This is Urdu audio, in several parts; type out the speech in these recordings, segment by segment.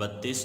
32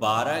12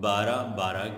12-12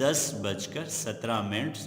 10:17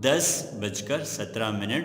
10:17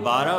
12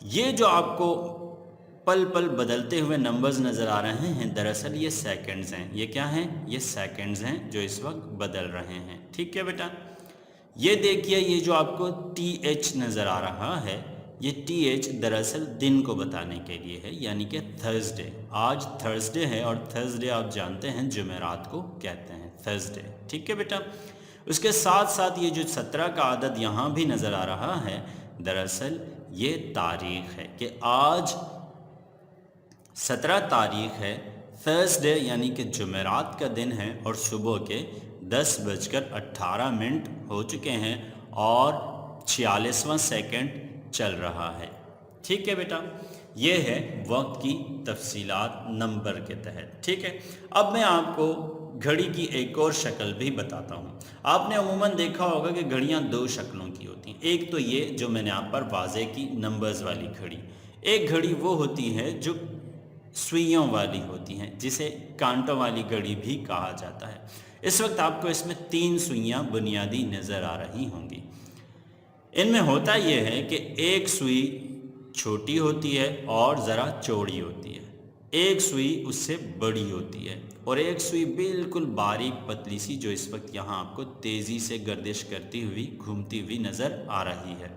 یہ جو آپ کو پل پل بدلتے ہوئے نمبرز نظر آ رہے ہیں، دراصل یہ سیکنڈز ہیں۔ یہ کیا ہیں؟ یہ سیکنڈز ہیں جو اس وقت بدل رہے ہیں۔ ٹھیک ہے بیٹا، یہ دیکھیے، یہ جو آپ کو ٹی ایچ نظر آ رہا ہے، یہ ٹی ایچ دراصل دن کو بتانے کے لیے ہے، یعنی کہ تھرسڈے۔ آج تھرسڈے ہے، اور تھرسڈے آپ جانتے ہیں جمعرات کو کہتے ہیں، تھرسڈے۔ ٹھیک ہے بیٹا، اس کے ساتھ ساتھ یہ جو 17 کا عدد یہاں بھی نظر آ رہا ہے، دراصل یہ تاریخ ہے کہ آج 17 تاریخ ہے، تھرسڈے یعنی کہ جمعرات کا دن ہے، اور صبح کے 10:18 ہو چکے ہیں اور 46واں سیکنڈ چل رہا ہے۔ ٹھیک ہے بیٹا، یہ ہے وقت کی تفصیلات نمبر کے تحت۔ ٹھیک ہے، اب میں آپ کو گھڑی کی ایک اور شکل بھی بتاتا ہوں۔ آپ نے عموماً دیکھا ہوگا کہ گھڑیاں دو شکلوں کی ہوتی ہیں۔ ایک تو یہ جو میں نے آپ پر واضح کی، نمبرز والی گھڑی۔ ایک گھڑی وہ ہوتی ہے جو سوئیوں والی ہوتی ہیں، جسے کانٹوں والی گھڑی بھی کہا جاتا ہے۔ اس وقت آپ کو اس میں 3 سوئیاں بنیادی نظر آ رہی ہوں گی۔ ان میں ہوتا یہ ہے کہ ایک سوئی چھوٹی ہوتی ہے اور ذرا چوڑی ہوتی ہے، ایک سوئی اس سے بڑی ہوتی ہے، اور ایک سوئی بالکل باریک پتلی سی جو اس وقت یہاں آپ کو تیزی سے گردش کرتی ہوئی گھومتی ہوئی نظر آ رہی ہے۔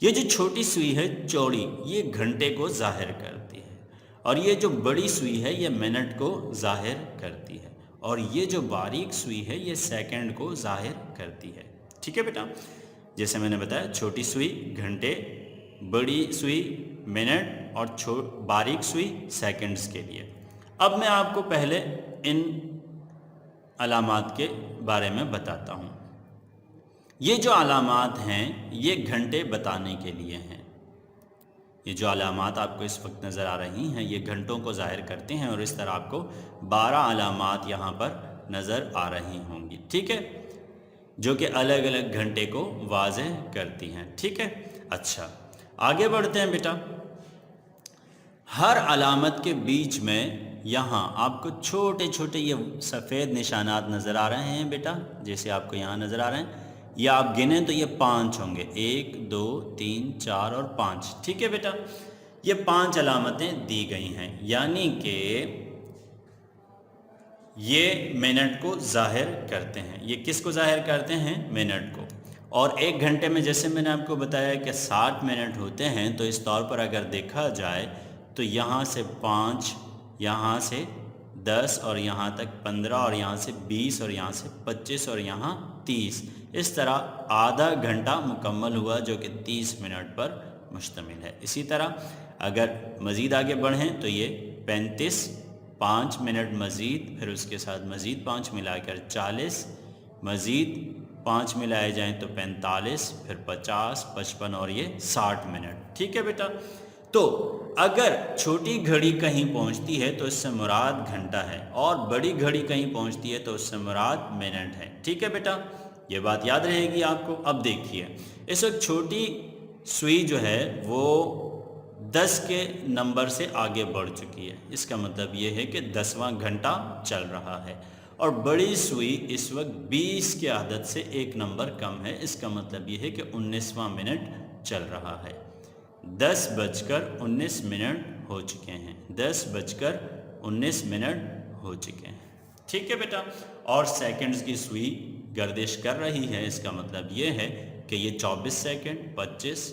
یہ جو چھوٹی سوئی ہے چوڑی، یہ گھنٹے کو ظاہر کرتی ہے، اور یہ جو بڑی سوئی ہے یہ منٹ کو ظاہر کرتی ہے، اور یہ جو باریک سوئی ہے یہ سیکنڈ کو ظاہر کرتی ہے۔ ٹھیک ہے بیٹا، جیسے میں نے بتایا، چھوٹی سوئی گھنٹے، بڑی سوئی منٹ، اور باریک سوئی سیکنڈز کے لیے۔ اب میں آپ کو پہلے ان علامات کے بارے میں بتاتا ہوں۔ یہ جو علامات ہیں یہ گھنٹے بتانے کے لیے ہیں۔ یہ جو علامات آپ کو اس وقت نظر آ رہی ہیں یہ گھنٹوں کو ظاہر کرتے ہیں، اور اس طرح آپ کو 12 علامات یہاں پر نظر آ رہی ہوں گی۔ ٹھیک ہے، جو کہ الگ الگ گھنٹے کو واضح کرتی ہیں۔ ٹھیک ہے، اچھا آگے بڑھتے ہیں بیٹا۔ ہر علامت کے بیچ میں یہاں آپ کو چھوٹے چھوٹے یہ سفید نشانات نظر آ رہے ہیں بیٹا، جیسے آپ کو یہاں نظر آ رہے ہیں۔ یہ آپ گنیں تو یہ 5 ہوں گے، 1 2 3 4 اور 5۔ ٹھیک ہے بیٹا، یہ 5 علامتیں دی گئی ہیں، یعنی کہ یہ منٹ کو ظاہر کرتے ہیں۔ یہ کس کو ظاہر کرتے ہیں؟ منٹ کو۔ اور ایک گھنٹے میں جیسے میں نے آپ کو بتایا کہ 60 منٹ ہوتے ہیں، تو اس طور پر اگر دیکھا جائے تو یہاں سے 5، یہاں سے 10، اور یہاں تک 15، اور یہاں سے 20، اور یہاں سے 25، اور یہاں 30۔ اس طرح آدھا گھنٹہ مکمل ہوا جو کہ 30 منٹ پر مشتمل ہے۔ اسی طرح اگر مزید آگے بڑھیں تو یہ 35، 5 منٹ مزید، پھر اس کے ساتھ مزید 5 ملا کر 40، مزید 5 ملائے جائیں تو 45، پھر 50، 55 اور یہ 60 منٹ۔ ٹھیک ہے بیٹا، تو اگر چھوٹی گھڑی کہیں پہنچتی ہے تو اس سے مراد گھنٹہ ہے، اور بڑی گھڑی کہیں پہنچتی ہے تو اس سے مراد منٹ ہے۔ ٹھیک ہے بیٹا، یہ بات یاد رہے گی آپ کو۔ اب دیکھیے، اس وقت چھوٹی سوئی جو ہے وہ 10 کے نمبر سے آگے بڑھ چکی ہے، اس کا مطلب یہ ہے کہ 10واں گھنٹہ چل رہا ہے، اور بڑی سوئی اس وقت 20 کے عدد سے ایک نمبر کم ہے، اس کا مطلب یہ ہے کہ 19واں منٹ چل رہا ہے۔ 10:19 ہو چکے ہیں، 10:19 ہو چکے ہیں۔ ٹھیک ہے بیٹا، اور سیکنڈز کی سوئی گردش کر رہی ہے، اس کا مطلب یہ ہے کہ یہ 24 سیکنڈ، 25،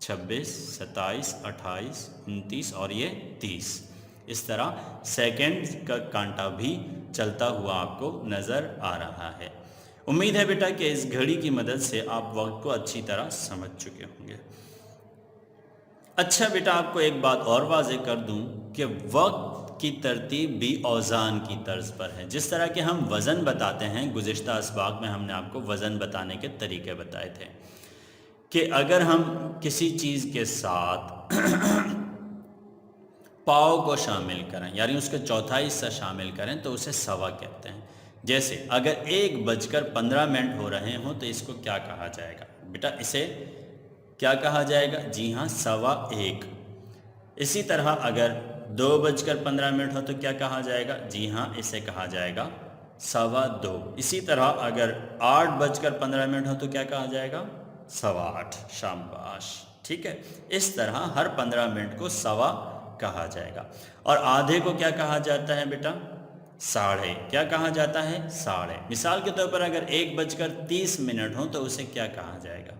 26، 27، 28، 29 اور یہ 30۔ اس طرح سیکنڈ کا کانٹا بھی چلتا ہوا آپ کو نظر آ رہا ہے۔ امید ہے بیٹا کہ اس گھڑی کی مدد سے آپ وقت کو اچھی طرح سمجھ چکے ہوں گے۔ اچھا بیٹا، آپ کو ایک بات اور واضح کر دوں کہ وقت کی ترتیب بھی اوزان کی طرز پر ہے۔ جس طرح کہ ہم وزن بتاتے ہیں، گزشتہ اسباق میں ہم نے آپ کو وزن بتانے کے طریقے بتائے تھے کہ اگر ہم کسی چیز کے ساتھ پاؤ کو شامل کریں، یعنی اس کا چوتھائی حصہ شامل کریں تو اسے سوا کہتے ہیں۔ جیسے اگر 1:15 ہو رہے ہوں تو اس کو کیا کہا جائے گا بیٹا؟ اسے کیا کہا جائے گا؟ جی ہاں، 1.15۔ اسی طرح اگر 2:15 ہو تو کیا کہا جائے گا؟ جی ہاں، اسے کہا جائے گا 2.25۔ اسی طرح اگر 8:15 ہو تو کیا کہا جائے گا؟ 8.15۔ شاباش، ٹھیک ہے، اس طرح ہر 15 منٹ کو سوا کہا جائے گا۔ اور آدھے کو کیا کہا جاتا ہے بیٹا؟ ساڑھے۔ کیا کہا جاتا ہے؟ ساڑھے۔ مثال کے طور پر اگر 1:30 ہوں تو اسے کیا کہا جائے گا؟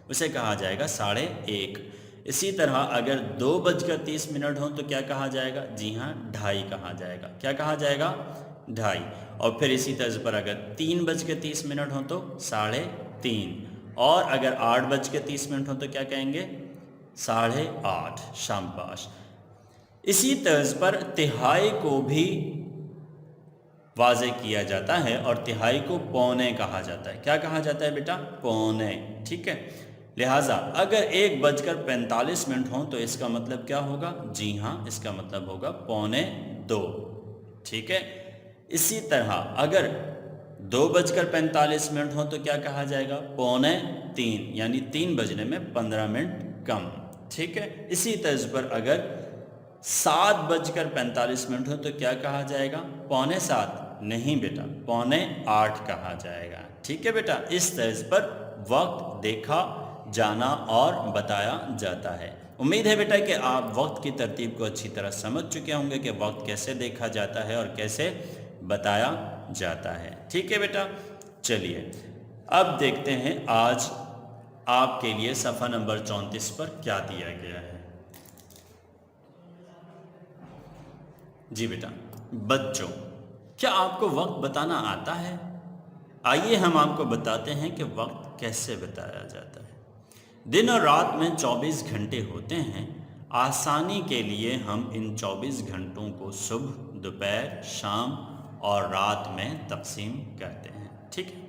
اسے کہا جائے گا 1:30۔ اسی طرح اگر 2:30 ہوں تو کیا کہا جائے گا؟ جی ہاں، 2:30 کہا جائے گا۔ کیا کہا جائے گا؟ 2:30۔ اور پھر اسی طرز پر اگر 3:30 ہوں تو 3:30۔ اور اگر 8:30 ہوں تو کیا کہیں گے؟ 8:30۔ شاباش۔ اسی طرز پر تہائی کو بھی واضح کیا جاتا ہے، اور تہائی کو پونے کہا جاتا ہے۔ کیا کہا جاتا ہے بیٹا؟ پونے۔ ٹھیک ہے، لہٰذا اگر 1:45 ہوں تو اس کا مطلب کیا ہوگا؟ جی ہاں، اس کا مطلب ہوگا 1:45۔ ٹھیک ہے، اسی طرح اگر 2:45 ہوں تو کیا کہا جائے گا؟ 2:45، یعنی 3 بجنے میں 15 منٹ کم۔ ٹھیک ہے، اسی طرز پر اگر 7:45 ہو تو کیا کہا جائے گا؟ 7:45۔ نہیں بیٹا، 7:45 کہا جائے گا۔ ٹھیک ہے بیٹا، اس طرز پر وقت دیکھا جانا اور بتایا جاتا ہے۔ امید ہے بیٹا کہ آپ وقت کی ترتیب کو اچھی طرح سمجھ چکے ہوں گے کہ وقت کیسے دیکھا جاتا ہے اور کیسے بتایا جاتا ہے۔ ٹھیک ہے بیٹا، چلیے اب دیکھتے ہیں آج آپ کے لیے صفحہ نمبر 34 پر کیا دیا گیا ہے۔ جی بیٹا، بچوں کیا آپ کو وقت بتانا آتا ہے؟ آئیے ہم آپ کو بتاتے ہیں کہ وقت کیسے بتایا جاتا ہے۔ دن اور رات میں 24 گھنٹے ہوتے ہیں۔ آسانی کے لیے ہم ان 24 گھنٹوں کو صبح، دوپہر، شام اور رات میں تقسیم کرتے ہیں۔ ٹھیک ہے،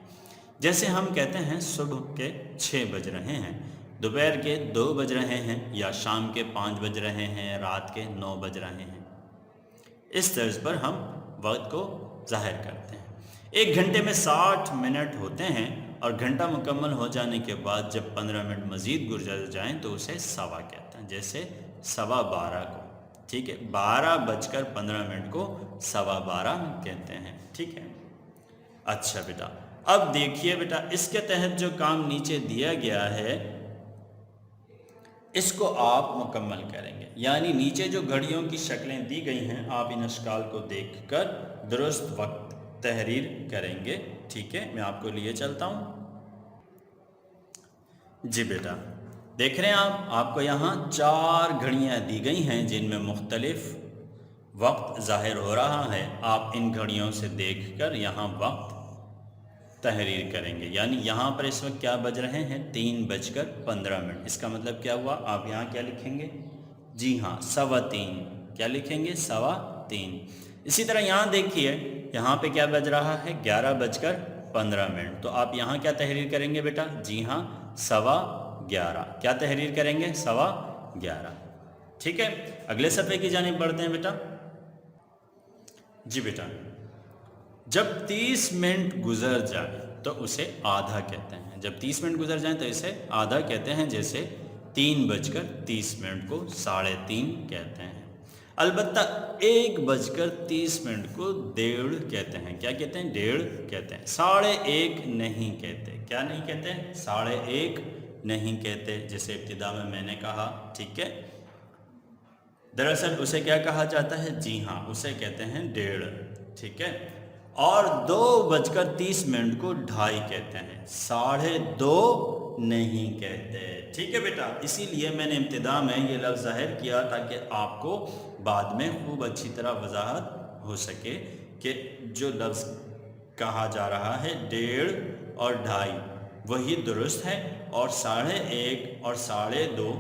جیسے ہم کہتے ہیں صبح کے 6 بج رہے ہیں، دوپہر کے 2 بج رہے ہیں، یا شام کے 5 بج رہے ہیں، رات کے 9 بج رہے ہیں۔ اس طرز پر ہم وقت کو ظاہر کرتے ہیں۔ 1 گھنٹے میں 60 منٹ ہوتے ہیں، اور گھنٹہ مکمل ہو جانے کے بعد جب 15 منٹ مزید گزر جائیں تو اسے سوا کہتے ہیں، جیسے 12:15 کو۔ ٹھیک ہے، 12:15 کو 12:15 کہتے ہیں۔ ٹھیک ہے، اچھا بیٹا، اب دیکھیے بیٹا، اس کے تحت جو کام نیچے دیا گیا ہے اس کو آپ مکمل کریں گے، یعنی نیچے جو گھڑیوں کی شکلیں دی گئی ہیں آپ ان اشکال کو دیکھ کر درست وقت تحریر کریں گے۔ ٹھیک ہے، میں آپ کو لیے چلتا ہوں۔ جی بیٹا، دیکھ رہے ہیں آپ کو یہاں 4 گھڑیاں دی گئی ہیں جن میں مختلف وقت ظاہر ہو رہا ہے۔ آپ ان گھڑیوں سے دیکھ کر یہاں وقت تحریر کریں گے، یعنی یہاں پر اس وقت کیا بج رہے ہیں؟ 3:15۔ اس کا مطلب کیا ہوا؟ آپ یہاں کیا لکھیں گے؟ جی ہاں، 3:15۔ کیا لکھیں گے؟ 3:15۔ اسی طرح یہاں دیکھیے، یہاں پہ کیا بج رہا ہے؟ 11:15۔ تو آپ یہاں کیا تحریر کریں گے بیٹا؟ جی ہاں، 11:15۔ کیا تحریر کریں گے؟ 11:15۔ ٹھیک ہے، اگلے صفحے کی جانب بڑھتے ہیں بیٹا۔ جی بیٹا، جب 30 منٹ گزر جائے تو اسے آدھا کہتے ہیں۔ جب 30 منٹ گزر جائیں تو اسے آدھا کہتے ہیں، جیسے 3:30 کو 3:30 کہتے ہیں۔ البتہ 1:30 کو 1:30 کہتے ہیں۔ کیا کہتے ہیں؟ 1:30 کہتے ہیں، 1:30 نہیں کہتے۔ کیا نہیں کہتے؟ 1:30 نہیں کہتے، جیسے ابتدا میں نے کہا۔ ٹھیک ہے، دراصل اسے کیا کہا جاتا ہے؟ جی ہاں، اسے کہتے ہیں 1:30۔ ٹھیک ہے، اور 2:30 کو 2:30 کہتے ہیں، 2:30 نہیں کہتے۔ ٹھیک ہے بیٹا، اسی لیے میں نے ابتدا میں یہ لفظ ظاہر کیا تاکہ آپ کو بعد میں خوب اچھی طرح وضاحت ہو سکے کہ جو لفظ کہا جا رہا ہے 1:30 اور 2:30 وہی درست ہے، اور 1:30 اور 2:30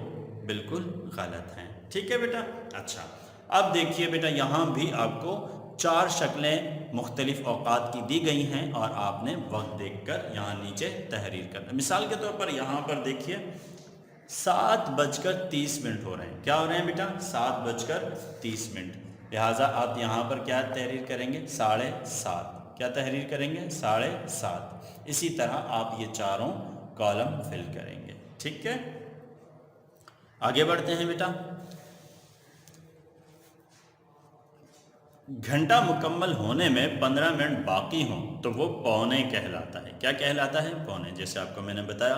بالکل غلط ہیں۔ ٹھیک ہے بیٹا، اچھا اب دیکھیے بیٹا، یہاں بھی آپ کو 4 شکلیں مختلف اوقات کی دی گئی ہیں، اور آپ نے وقت دیکھ کر یہاں نیچے تحریر کرنا۔ مثال کے طور پر یہاں پر دیکھیے 7:30 ہو رہے ہیں۔ کیا ہو رہے ہیں بیٹا؟ 7:30۔ لہٰذا آپ یہاں پر کیا تحریر کریں گے؟ 7:30۔ کیا تحریر کریں گے؟ 7:30۔ اسی طرح آپ یہ چاروں کالم فل کریں گے۔ ٹھیک ہے، آگے بڑھتے ہیں بیٹا۔ گھنٹہ مکمل ہونے میں 15 منٹ باقی ہوں تو وہ پونے کہلاتا ہے۔ کیا کہلاتا ہے؟ پونے، جیسے آپ کو میں نے بتایا۔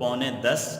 9:45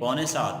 7:45,